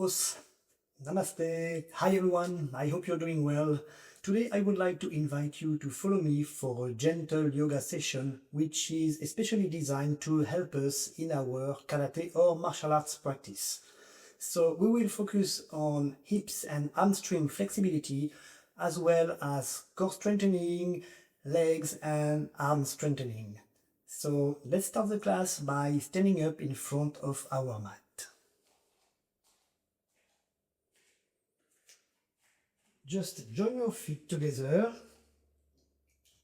Os. Namaste. Hi everyone. I hope you're doing well. Today I would like to invite you to follow me for a gentle yoga session which is especially designed to help us in our karate or martial arts practice. So we will focus on hips and hamstring flexibility as well as core strengthening, legs and arm strengthening. So let's start the class by standing up in front of our mat. Just join your feet together.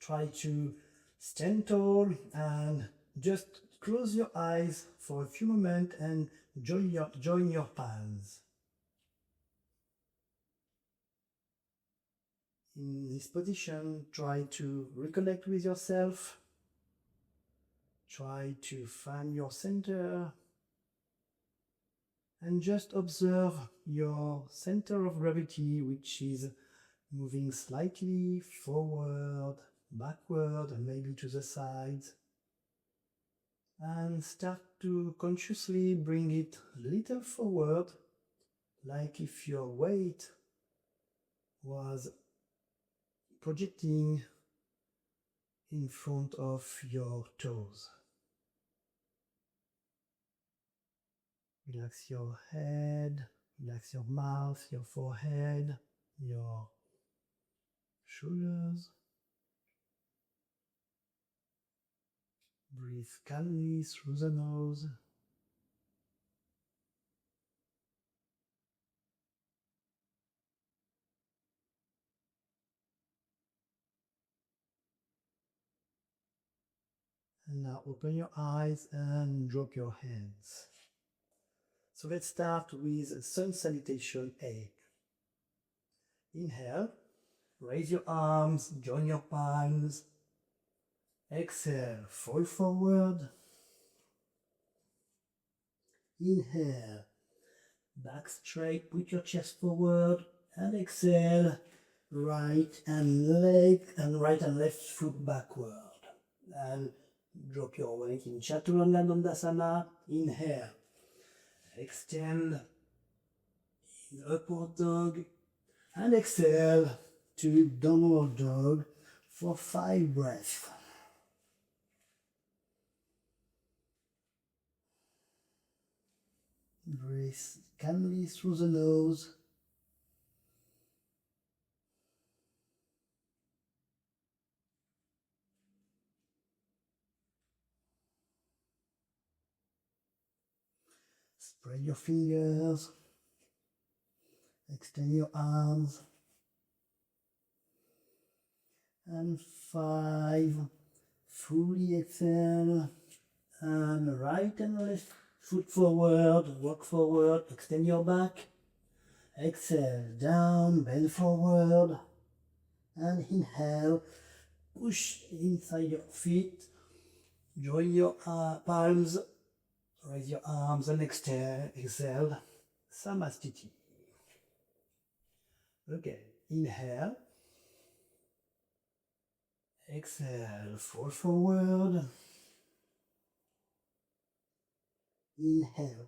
Try to stand tall and just close your eyes for a few moments and join your palms. In this position, try to reconnect with yourself. Try to find your center and just observe your center of gravity, which is moving slightly forward, backward, and maybe to the sides. And start to consciously bring it a little forward, like if your weight was projecting in front of your toes. Relax your head, relax your mouth, your forehead, your shoulders. Breathe calmly through the nose. And now open your eyes and drop your hands. So let's start with Sun Salutation A. Inhale, raise your arms, join your palms. Exhale, fall forward. Inhale, back straight, put your chest forward. And exhale, right and left foot backward. And drop your weight in Chaturanga Dandasana. Inhale, extend in upward dog. And exhale to downward dog for 5 breaths. Breathe calmly through the nose. Spread your fingers. Extend your arms. And 5. Fully exhale. And right and left foot forward. Walk forward. Extend your back. Exhale. Down. Bend forward. And inhale. Push inside your feet. Join your palms. Raise your arms and exhale. Samastiti. Okay. Inhale. Exhale. Fall forward. Inhale.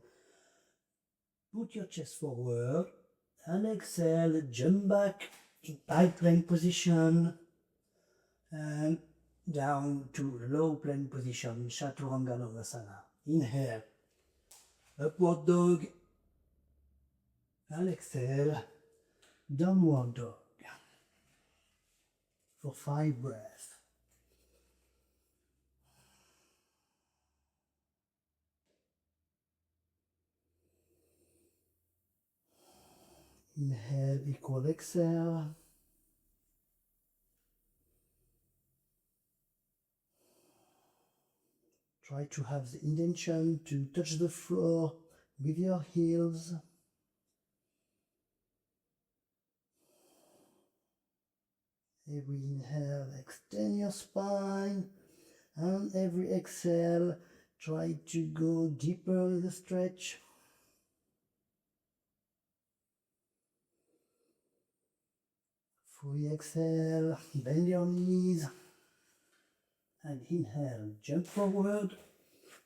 Put your chest forward. And exhale. Jump back in high plank position. And down to low plank position. Chaturanga Dandasana. Inhale. Upward dog. And exhale. Downward dog. For 5 breaths. Inhale equal exhale. Try to have the intention to touch the floor with your heels. Every inhale, extend your spine, and every exhale, try to go deeper in the stretch. Fully exhale, bend your knees, and inhale, jump forward,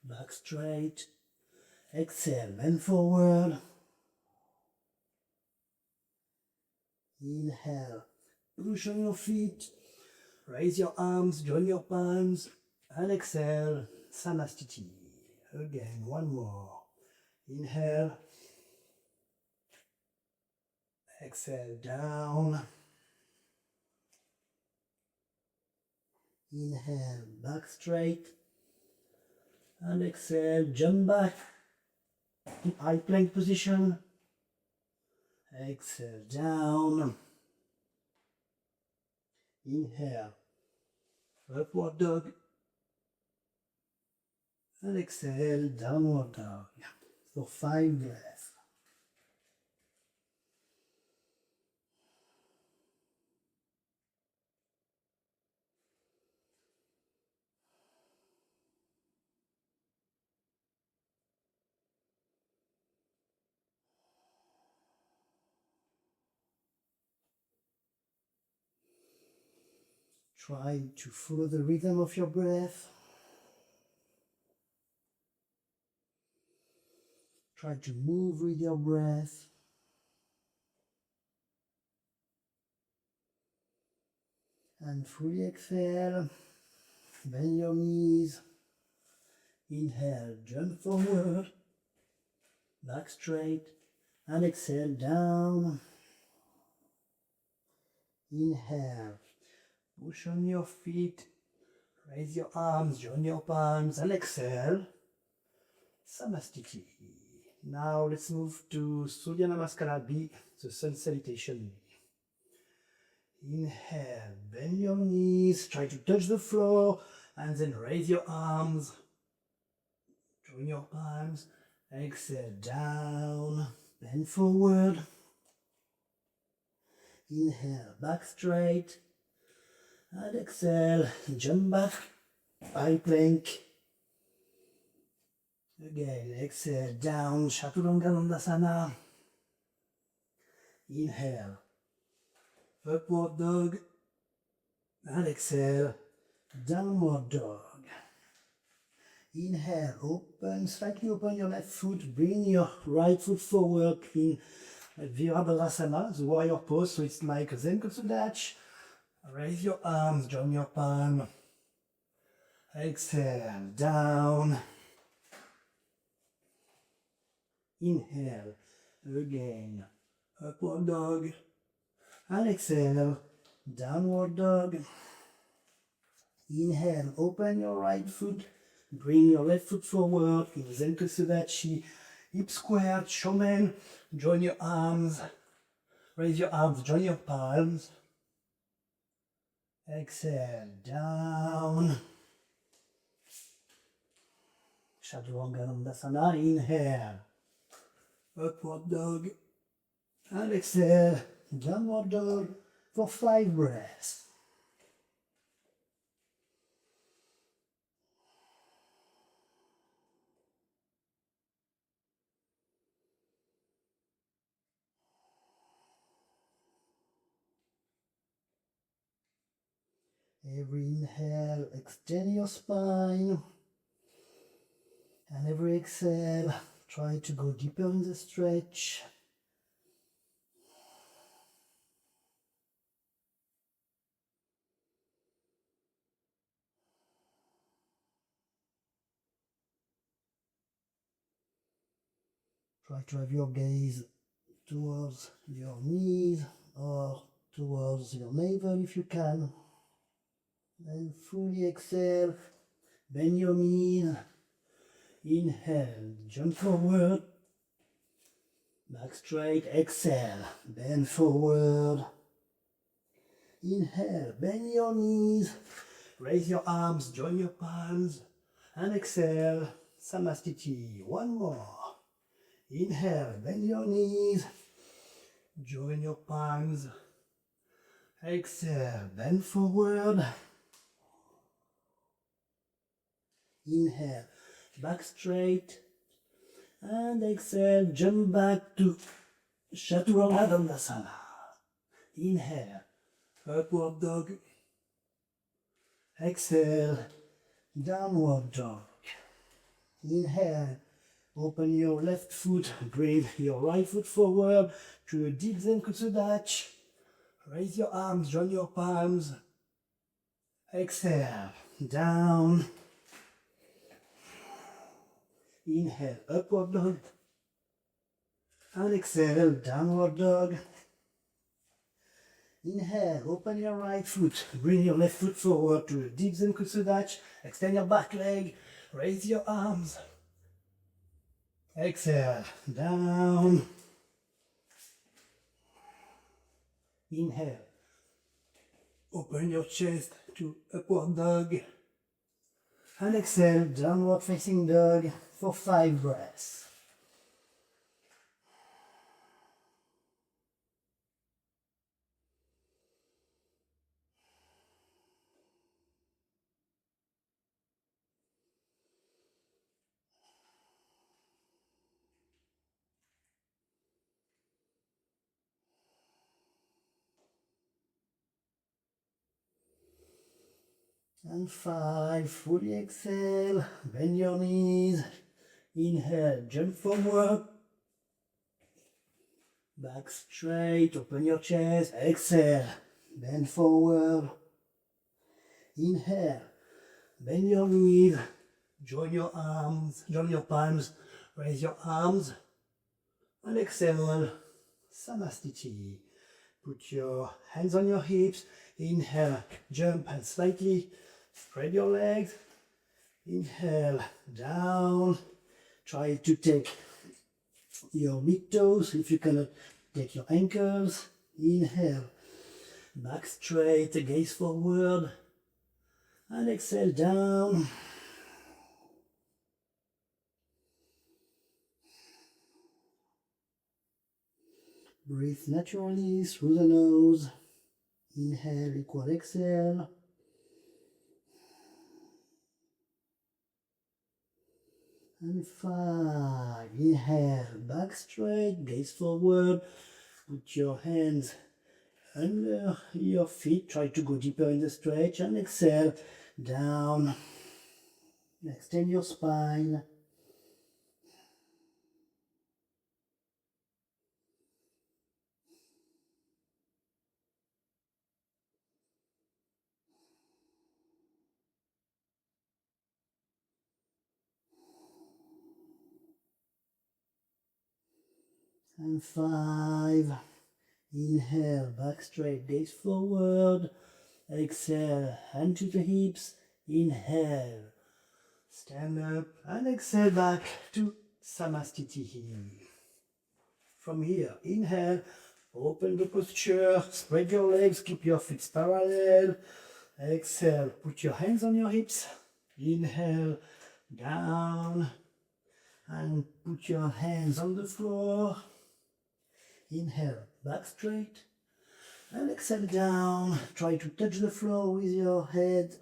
back straight. Exhale, bend forward. Inhale, push on your feet, raise your arms, join your palms, and exhale, Samastiti. Again, one more. Inhale, exhale, down. Inhale, back straight, and exhale, jump back to high plank position. Exhale, down. Inhale, upward dog, and exhale, downward dog for 5 breaths. Try to follow the rhythm of your breath. Try to move with your breath. And fully exhale. Bend your knees. Inhale, jump forward. Back straight. And exhale, down. Inhale. Push on your feet. Raise your arms, join your palms, and exhale. Samastiti. Now let's move to Surya Namaskara B, the sun salutation. Inhale, bend your knees, try to touch the floor, and then raise your arms, join your palms, exhale, down, bend forward. Inhale, back straight, and exhale, jump back, high plank. Again, exhale, down, Chaturanga Dandasana. Inhale, upward dog, and exhale, downward dog. Inhale, slightly open your left foot, bring your right foot forward in Virabhadrasana, the warrior pose, so it's like a Zen Kotsudachi. Raise your arms, join your palm. Exhale, down. Inhale, again, upward dog. And exhale, downward dog. Inhale, open your right foot, bring your left foot forward in Zen Kotsudachi, hip square, shomen, join your arms, raise your arms, join your palms. Exhale, down. Chaturanga Dandasana, inhale, upward dog, and exhale, downward dog for 5 breaths. Every inhale, extend your spine, and every exhale, try to go deeper in the stretch. Try to have your gaze towards your knees or towards your navel if you can. And fully exhale, bend your knees. Inhale, jump forward. Back straight, exhale, bend forward. Inhale, bend your knees. Raise your arms, join your palms. And exhale, Samastiti. One more. Inhale, bend your knees. Join your palms. Exhale, bend forward. Inhale, back straight. And exhale, jump back to Chaturanga Dandasana. Inhale, upward dog. Exhale, downward dog. Inhale, open your left foot, bring your right foot forward to a deep Zen Kotsudachi. Raise your arms, join your palms. Exhale, down. Inhale, upward dog. And exhale, downward dog. Inhale, open your right foot. Bring your left foot forward to a deep Zen Kusudachi. Extend your back leg. Raise your arms. Exhale, down. Inhale. Open your chest to upward dog. And exhale, downward facing dog for 5 breaths. And 5, fully exhale, bend your knees, inhale, jump forward, back straight, open your chest, exhale, bend forward, inhale, bend your knees, join your arms, join your palms, raise your arms, and exhale, Samastiti. Put your hands on your hips, inhale, jump and slightly spread your legs, inhale, down, try to take your big toes, if you cannot take your ankles, inhale, back straight, gaze forward, and exhale, down. Breathe naturally through the nose, inhale, equal exhale. And 5, inhale, back straight, gaze forward, put your hands under your feet, try to go deeper in the stretch, and exhale, down, extend your spine, and 5, inhale, back straight, gaze forward, exhale, hand to the hips, inhale, stand up, and exhale back to Samastiti. From here, inhale, open the posture, spread your legs, keep your feet parallel, exhale, put your hands on your hips, inhale, down, and put your hands on the floor, inhale, back straight, and exhale down, try to touch the floor with your head,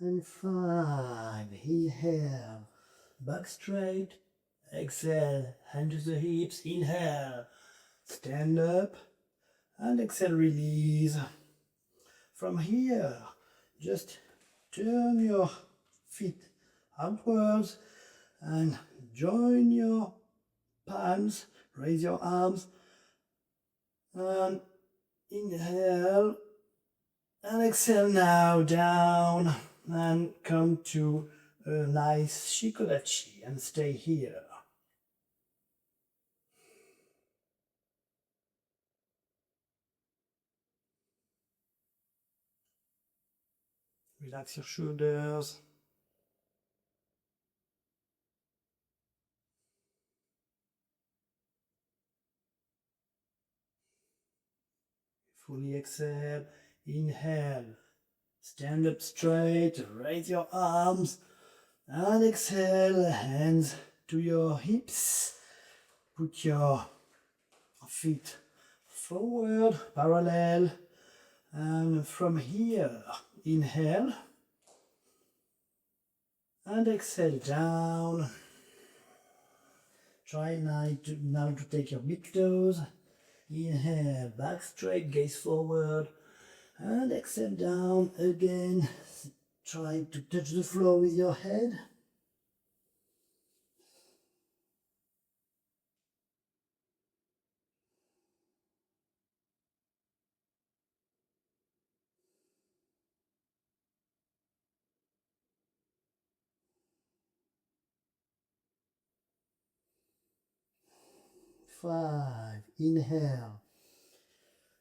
and 5, inhale, back straight, exhale, hand to the hips, inhale, stand up, and exhale, release. From here, just turn your feet outwards and join your palms, raise your arms, and inhale, and exhale now, down, and come to a nice shikodachi and stay here. Relax your shoulders. Fully exhale, inhale, stand up straight, raise your arms, and exhale, hands to your hips, put your feet forward, parallel, and from here, inhale, and exhale down. Try now to take your big toes. Inhale, back straight, gaze forward. And exhale down again. Try to touch the floor with your head. Five. Inhale.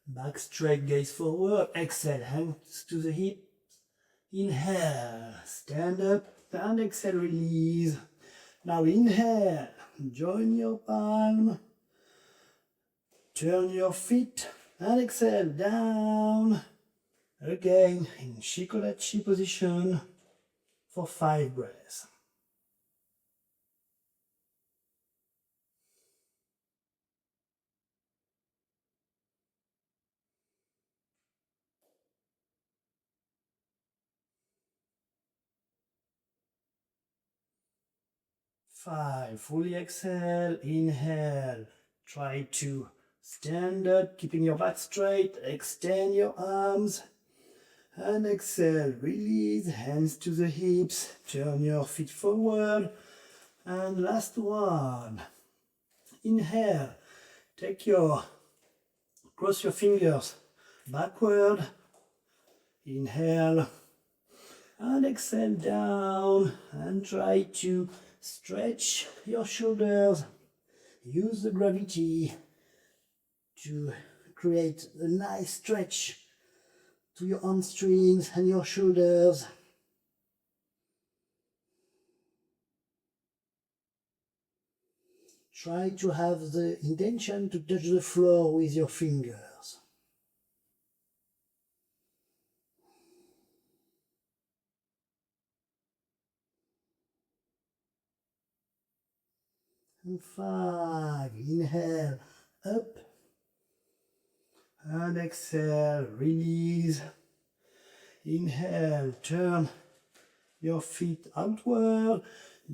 Back straight, gaze forward. Exhale, hands to the hip. Inhale, stand up and exhale, release. Now inhale, join your palm. Turn your feet and exhale down. Again in Shikodachi position for 5 breaths. Five, fully exhale, inhale. Try to stand up, keeping your back straight, extend your arms. And exhale, release, hands to the hips, turn your feet forward. And last one. Inhale, cross your fingers backward. Inhale. And exhale down and try to stretch your shoulders. Use the gravity to create a nice stretch to your hamstrings and your shoulders. Try to have the intention to touch the floor with your fingers. And 5, inhale, up. And exhale, release. Inhale, turn your feet outward.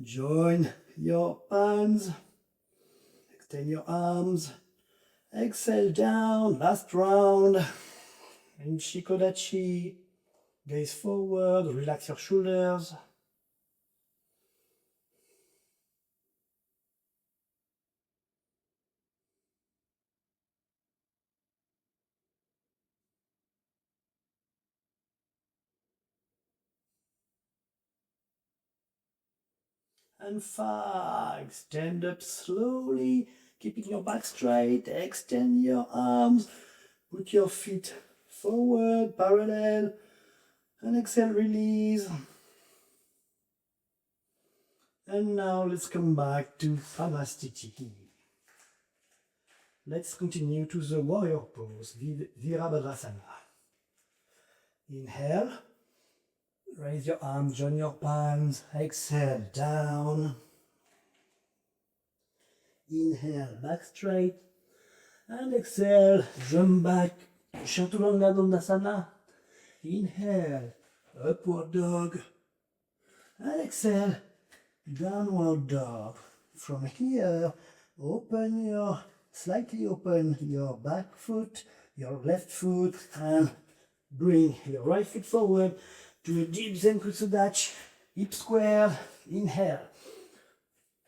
Join your palms. Extend your arms. Exhale down, last round. In Shikodachi, gaze forward, relax your shoulders. And 5, stand up slowly, keeping your back straight, extend your arms, put your feet forward, parallel, and exhale, release. And now let's come back to Samastiti. Let's continue to the warrior pose, Virabhadrasana. Inhale, raise your arms, join your palms, exhale, down. Inhale, back straight, and exhale, jump back, Chaturanga Dandasana. Inhale, upward dog, and exhale, downward dog. From here, slightly open your back foot, your left foot, and bring your right foot forward to a deep Zenkusu Dachi, hip square. Inhale,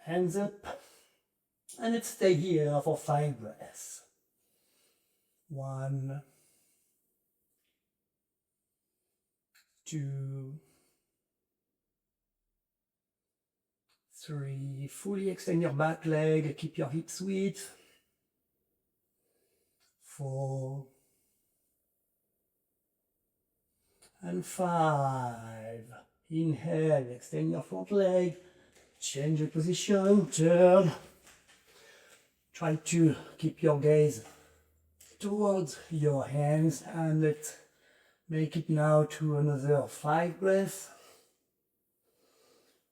hands up, and let's stay here for 5 breaths. 1, 2, 3, fully extend your back leg, keep your hips sweet. 4, and 5. Inhale, extend your front leg, change your position, turn. Try to keep your gaze towards your hands, and let's make it now to another 5 breaths.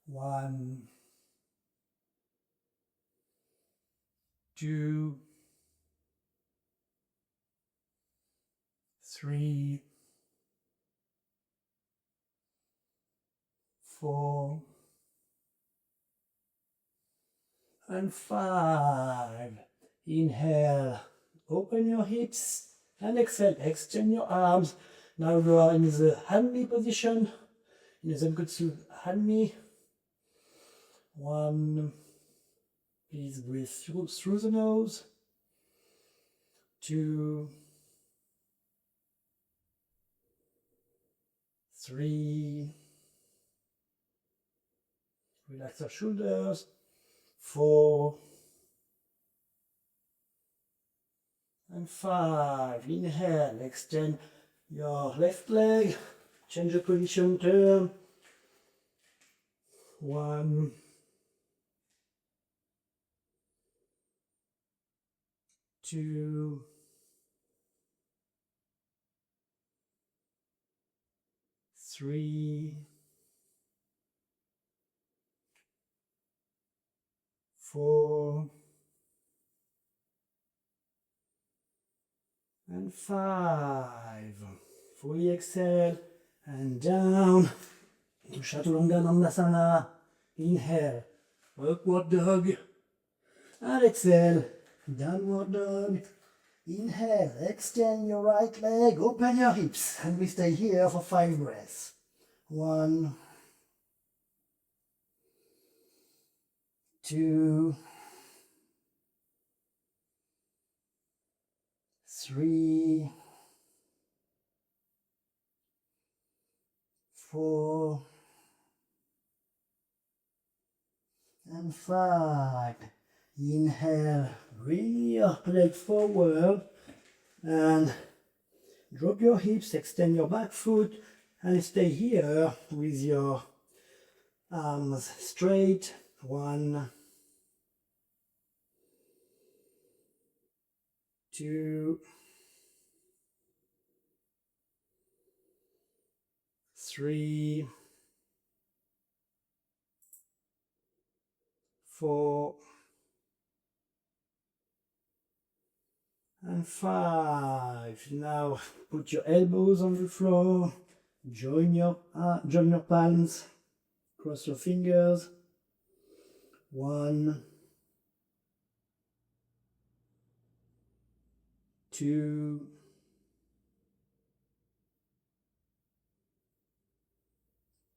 1, 2, 3, 4, and 5. Inhale, open your hips, and exhale, extend your arms. Now you are in the hanmi position, in the Zenkutsu hanmi. 1, please breathe through the nose. 2, 3, relax your shoulders. 4, and 5. Inhale, extend your left leg, change the position, turn. 1, 2, 3, 4, and 5. Fully exhale and down to Chaturanga Dandasana. Inhale, upward dog, and exhale, downward dog. Inhale, extend your right leg, open your hips, and we stay here for 5 breaths. 1, 2, 3, 4, and 5. Inhale, bring your leg forward and drop your hips, extend your back foot, and stay here with your arms straight. 1, 2, 3, 4, and 5. Now put your elbows on the floor, join your palms, cross your fingers. 1, 2,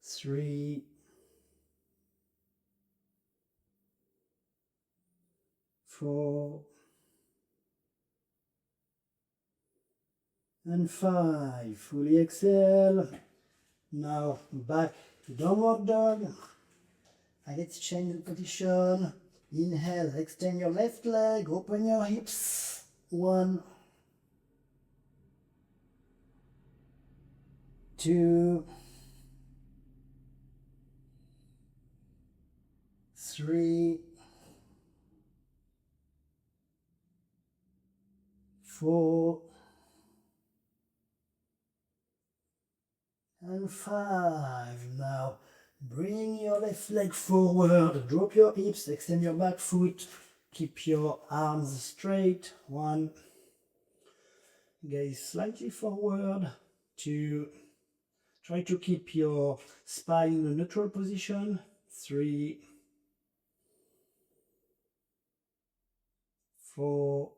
3, 4, and 5. Fully exhale. Now back to downward dog. And let's change the position. Inhale, extend your left leg, open your hips. 1, 2, 3, 4, and 5. Now bring your left leg forward, drop your hips, extend your back foot, keep your arms straight. 1, gaze slightly forward. 2, try to keep your spine in a neutral position. 3, 4,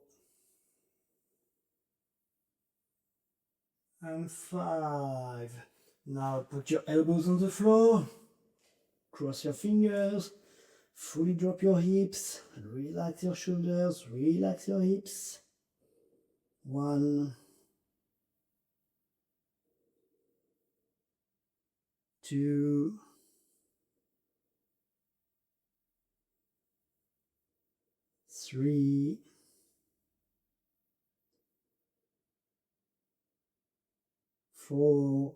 and 5. Now put your elbows on the floor, cross your fingers, fully drop your hips, relax your shoulders, relax your hips. 1, 2, 3, 4,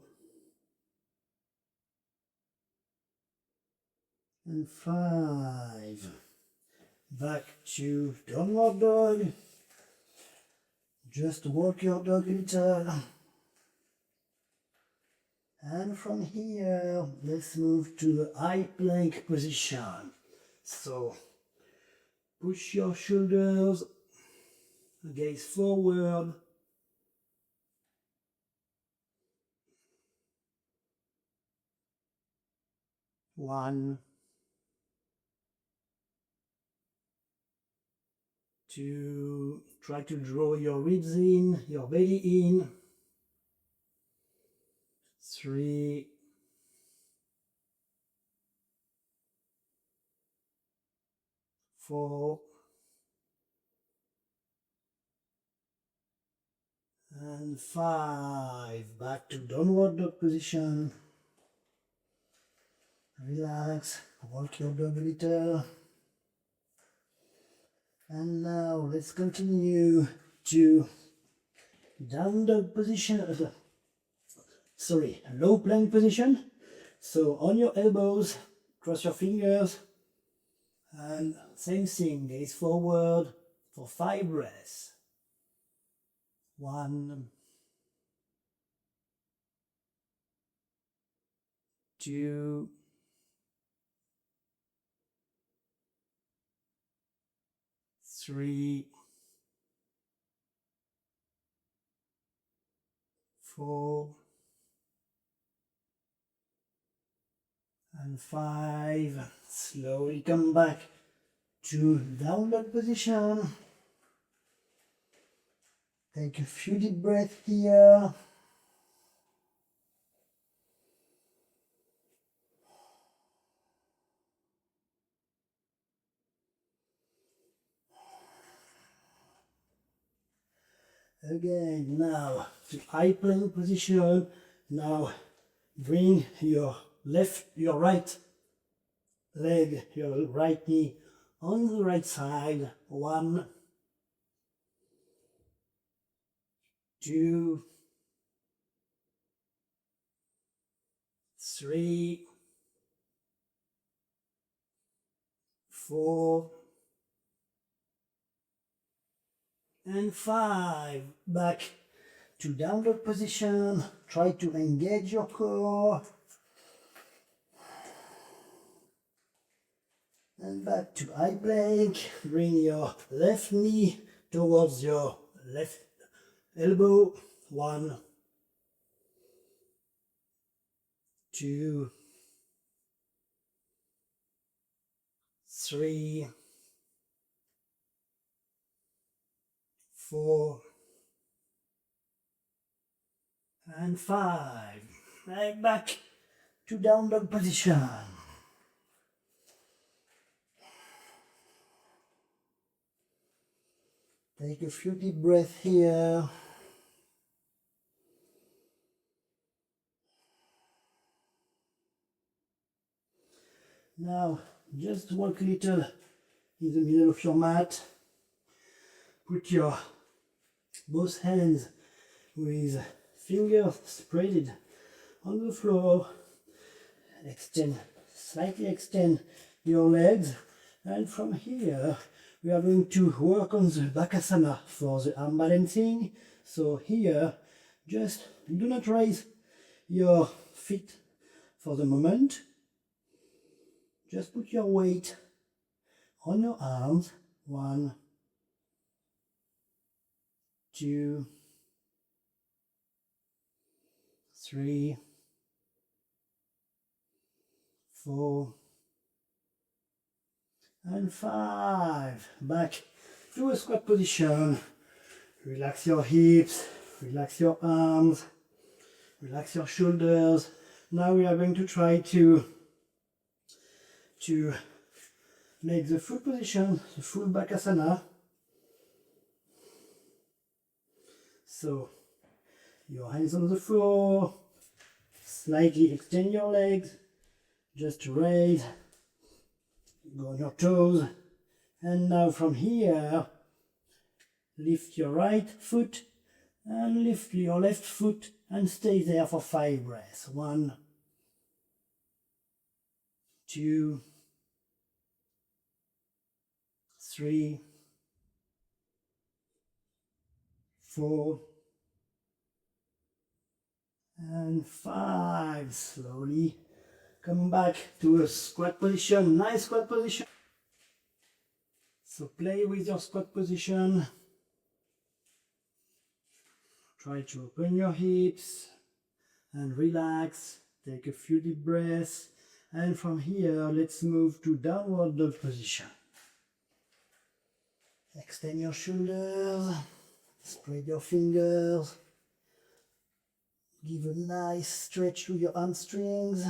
and 5. Back to downward dog. Just walk your dog a little. And from here, let's move to the high plank position. So, push your shoulders, gaze forward. 1, to try to draw your ribs in, your belly in. 3, 4, and 5. Back to downward dog position. Relax, walk your dog a little. And now let's continue to down dog position, low plank position. So on your elbows, cross your fingers, and same thing, gaze forward for 5 breaths. 1, 2, 3, 4, and 5. Slowly come back to downward position. Take a few deep breaths here. Again, now to high plank position. Now bring your right leg, your right knee on the right side. 1, 2, 3, 4, and 5. Back to downward position. Try to engage your core. And back to high plank. Bring your left knee towards your left elbow. 1, 2, 3, 4, and 5. And back to down dog position. Take a few deep breaths here. Now, just walk a little in the middle of your mat. Put your both hands with fingers spread on the floor. Slightly extend your legs. And from here, we are going to work on the Bakasana for the arm balancing. So here, just do not raise your feet for the moment. Just put your weight on your arms. 1, 2, 3, 4, and 5. Back to a squat position. Relax your hips, relax your arms, relax your shoulders. Now we are going to try to make the full position, the full Bakasana. So your hands on the floor, slightly extend your legs, just raise, go on your toes, and now from here, lift your right foot and lift your left foot and stay there for 5 breaths. 1, 2, 3, 4, and 5. Slowly come back to a squat position, nice squat position. So play with your squat position. Try to open your hips and relax. Take a few deep breaths. And from here, let's move to downward dog position. Extend your shoulders, spread your fingers, give a nice stretch to your hamstrings.